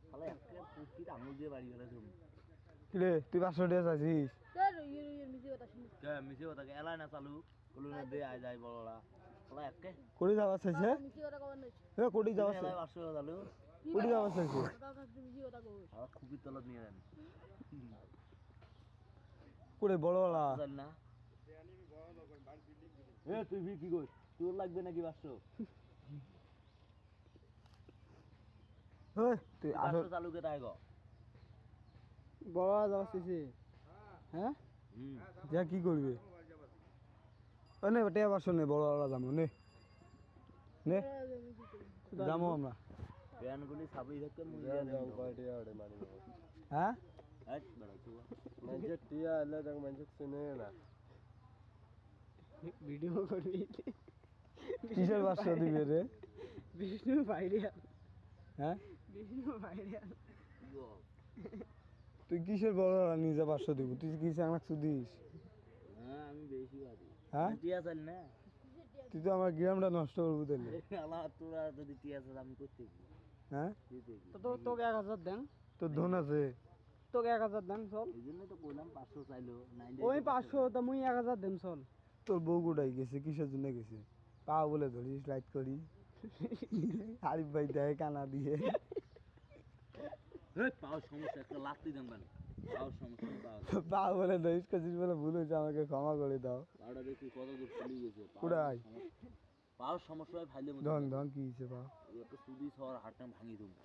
শালা একটা পুকির আঙুল দিয়ে বাড়ি গেলে তুমি কিরে তুই 500 টাকা চাইছিস মিশে কথা এলাই না চালু কলু না দে আয় যায় বড়রা শালা একটা কোটি যাওয়া চাইছে এ কোটি যাওয়া এলাই 500 টাকা চালু কোটি যাওয়া চাইছে শালা খুবির তলত নিয়ে যান কোটি বড়ওয়ালা জান না এ তুই কি কই তোর লাগবে নাকি 500 ওই তুই 500 চালু কে তাই গো বড়ওয়ালা যাওয়া চাইছে হ্যাঁ যা কি করবে নে টিয়া 500 নে বড়ওয়ালা যাবো নে নে যাবো আমরা ব্যানগুলি সাবই থাকতে মুজিয়া দাও কয়টিয়া ওরে মারি হ্যাঁ আজ বড় তুই মানে টিয়া এলে দেখ মানে চিনে না ভিডিও করবি কিসের 500 দিবে রে বিষ্ণু ভাইরিয়া হ্যাঁ বিষ্ণু ভাইরিয়া তুই কিসের বড়ওয়ালা নিজে 500 দিব তুই কিসে আমাকে সুদিস হ্যাঁ আমি বেশি বাড়ি হ্যাঁ টিয়া চাল না তুই তো আমার গ্রামটা নষ্ট করবি তাহলে আল্লাহ তোরা যদি টিয়া চাল আমি করতে কি হ্যাঁ দিতে কি তো তোকে 1000 দেন তোর ধন আছে তোকে 1000 দেন চল এইজন্য তো কইলাম 500 চাইলো ওই 500 তো মুই 1000 দেন চল তোর বউ কোটাই গেছে কিসের জন্য গেছে পা বলে ধরিস লাইট করি আরিফ ভাই দেয় কানা দিয়ে এই পাও সমস্যা একটা লাত্তি দেন মানে পাও সমস্যা পা বলে ধরিস কাছিস বলে ভুল হয়েছে আমাকে ক্ষমা করে দাও পাওটা দেখি কত দূর চলে গেছে কোটাই পাও সমস্যা হয় ফাইলে মতো ধন ধন কি হয়েছে পা একটু সুদি সর হাড়টা ভাঙি দেবো